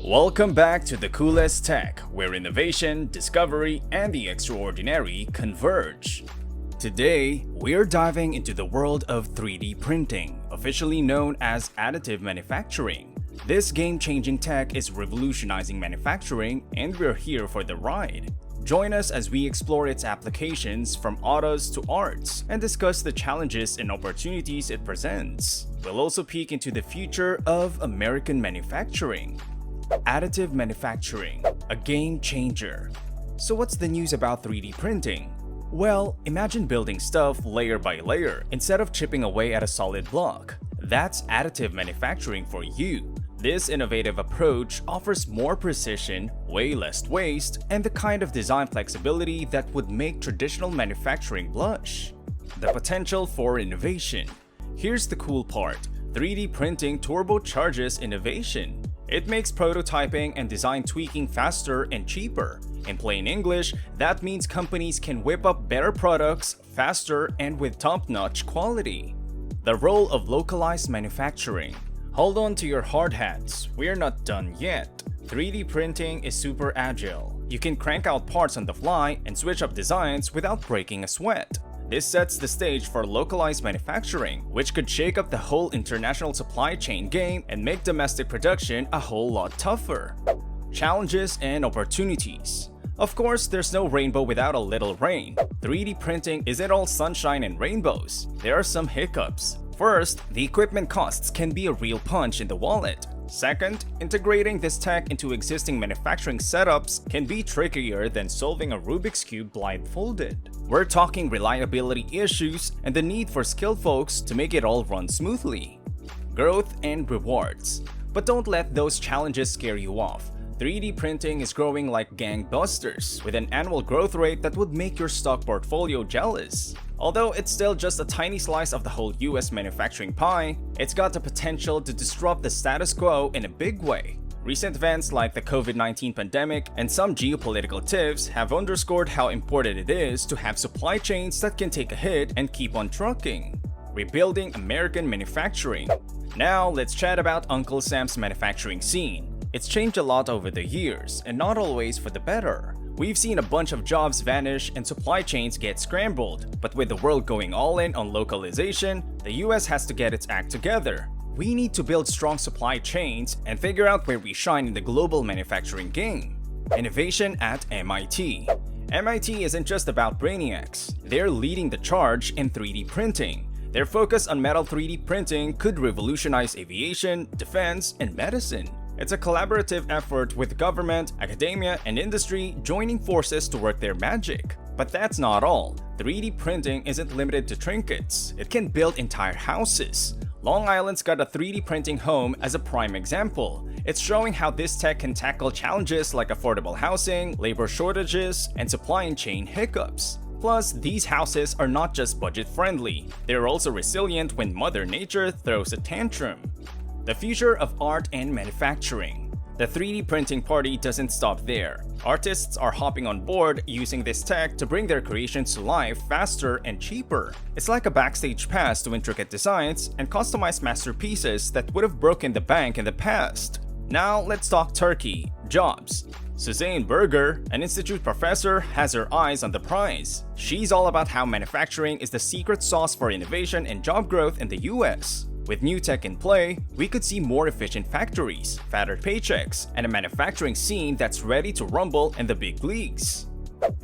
Welcome back to the coolest tech, where innovation, discovery, and the extraordinary converge. Today, we're diving into the world of 3D printing, officially known as additive manufacturing. This game-changing tech is revolutionizing manufacturing, and we're here for the ride. Join us as we explore its applications from autos to arts and discuss the challenges and opportunities it presents. We'll also peek into the future of American manufacturing. Additive manufacturing, a game changer. So what's the news about 3D printing? Well, imagine building stuff layer by layer instead of chipping away at a solid block. That's additive manufacturing for you. This innovative approach offers more precision, way less waste, and the kind of design flexibility that would make traditional manufacturing blush. The potential for innovation. Here's the cool part. 3D printing turbocharges innovation. It makes prototyping and design tweaking faster and cheaper. In plain English, that means companies can whip up better products faster and with top-notch quality. The role of localized manufacturing. Hold on to your hard hats, we're not done yet. 3D printing is super agile. You can crank out parts on the fly and switch up designs without breaking a sweat. This sets the stage for localized manufacturing, which could shake up the whole international supply chain game and make domestic production a whole lot tougher. Challenges and opportunities. Of course, there's no rainbow without a little rain. 3D printing isn't all sunshine and rainbows. There are some hiccups. First, the equipment costs can be a real punch in the wallet. Second, integrating this tech into existing manufacturing setups can be trickier than solving a Rubik's Cube blindfolded. We're talking reliability issues and the need for skilled folks to make it all run smoothly. Growth and rewards. But don't let those challenges scare you off. 3D printing is growing like gangbusters, with an annual growth rate that would make your stock portfolio jealous. Although it's still just a tiny slice of the whole US manufacturing pie, it's got the potential to disrupt the status quo in a big way. Recent events like the COVID-19 pandemic and some geopolitical tiffs have underscored how important it is to have supply chains that can take a hit and keep on trucking. Rebuilding American manufacturing. Now let's chat about Uncle Sam's manufacturing scene. It's changed a lot over the years, and not always for the better. We've seen a bunch of jobs vanish and supply chains get scrambled, but with the world going all in on localization, the US has to get its act together. We need to build strong supply chains and figure out where we shine in the global manufacturing game. Innovation at MIT. MIT isn't just about brainiacs. They're leading the charge in 3D printing. Their focus on metal 3D printing could revolutionize aviation, defense, and medicine. It's a collaborative effort with government, academia, and industry joining forces to work their magic. But that's not all. 3D printing isn't limited to trinkets. It can build entire houses. Long Island's got a 3D printing home as a prime example. It's showing how this tech can tackle challenges like affordable housing, labor shortages, and supply chain hiccups. Plus, these houses are not just budget-friendly. They're also resilient when Mother Nature throws a tantrum. The future of art and manufacturing. The 3D printing party doesn't stop there. Artists are hopping on board using this tech to bring their creations to life faster and cheaper. It's like a backstage pass to intricate designs and customized masterpieces that would have broken the bank in the past. Now let's talk Turkey, jobs. Suzanne Berger, an institute professor, has her eyes on the prize. She's all about how manufacturing is the secret sauce for innovation and job growth in the US. With new tech in play, we could see more efficient factories, fatter paychecks, and a manufacturing scene that's ready to rumble in the big leagues.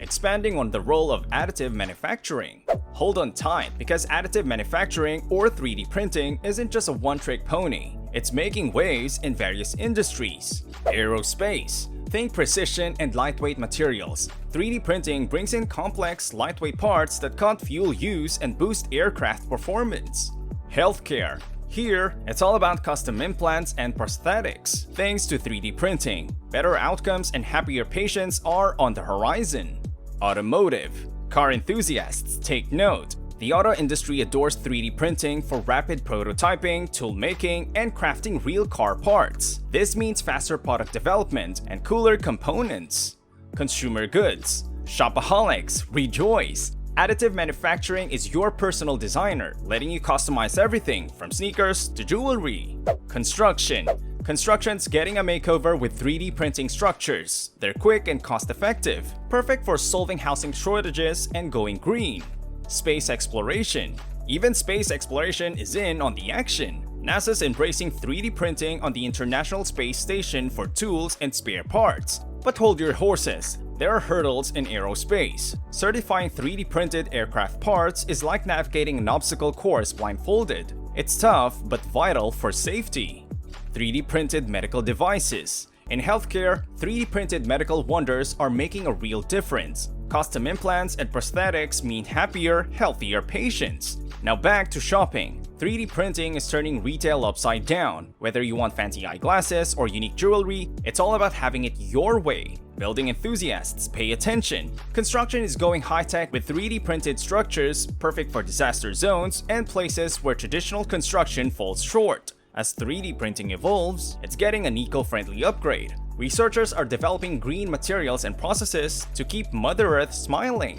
Expanding on the role of additive manufacturing. Hold on tight, because additive manufacturing or 3D printing isn't just a one-trick pony. It's making waves in various industries. Aerospace. Think precision and lightweight materials. 3D printing brings in complex, lightweight parts that cut fuel use and boost aircraft performance. Healthcare. Here, it's all about custom implants and prosthetics. Thanks to 3D printing, better outcomes and happier patients are on the horizon. Automotive. Car enthusiasts, take note. The auto industry adores 3D printing for rapid prototyping, tool making, and crafting real car parts. This means faster product development and cooler components. Consumer goods. Shopaholics, rejoice! Additive manufacturing is your personal designer, letting you customize everything from sneakers to jewelry. Construction. Construction's getting a makeover with 3D printing structures. They're quick and cost-effective, perfect for solving housing shortages and going green. Space exploration. Even space exploration is in on the action. NASA's embracing 3D printing on the International Space Station for tools and spare parts. But hold your horses, there are hurdles in aerospace. Certifying 3D printed aircraft parts is like navigating an obstacle course blindfolded. It's tough, but vital for safety. 3D printed medical devices. In healthcare, 3D printed medical wonders are making a real difference. Custom implants and prosthetics mean happier, healthier patients. Now back to shopping. 3D printing is turning retail upside down. Whether you want fancy eyeglasses or unique jewelry, it's all about having it your way. Building enthusiasts, pay attention. Construction is going high-tech with 3D printed structures, perfect for disaster zones and places where traditional construction falls short. As 3D printing evolves, it's getting an eco-friendly upgrade. Researchers are developing green materials and processes to keep Mother Earth smiling.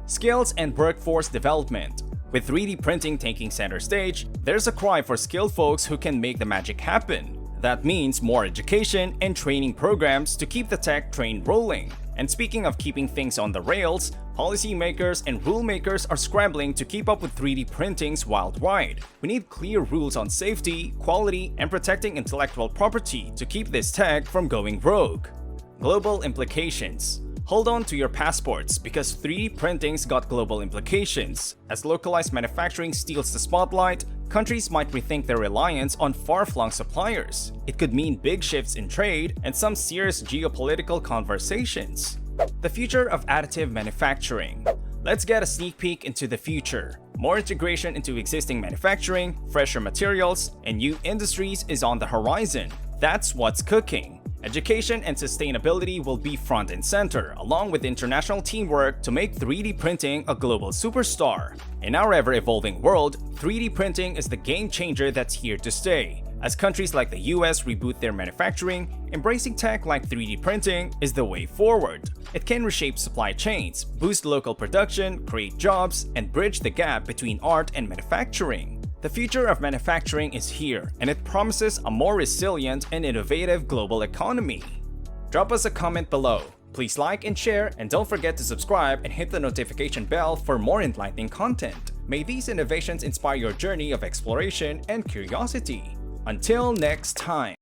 Skills and workforce development. With 3D printing taking center stage, there's a cry for skilled folks who can make the magic happen. That means more education and training programs to keep the tech train rolling. And speaking of keeping things on the rails, policymakers and rulemakers are scrambling to keep up with 3D printings worldwide. We need clear rules on safety, quality, and protecting intellectual property to keep this tech from going rogue. Global implications. Hold on to your passports because 3D printing's got global implications. As localized manufacturing steals the spotlight, countries might rethink their reliance on far-flung suppliers. It could mean big shifts in trade and some serious geopolitical conversations. The future of additive manufacturing. Let's get a sneak peek into the future. More integration into existing manufacturing, fresher materials, and new industries is on the horizon. That's what's cooking. Education and sustainability will be front and center, along with international teamwork to make 3D printing a global superstar. In our ever-evolving world, 3D printing is the game changer that's here to stay. As countries like the US reboot their manufacturing, embracing tech like 3D printing is the way forward. It can reshape supply chains, boost local production, create jobs, and bridge the gap between art and manufacturing. The future of manufacturing is here, and it promises a more resilient and innovative global economy. Drop us a comment below. Please like and share, and don't forget to subscribe and hit the notification bell for more enlightening content. May these innovations inspire your journey of exploration and curiosity. Until next time.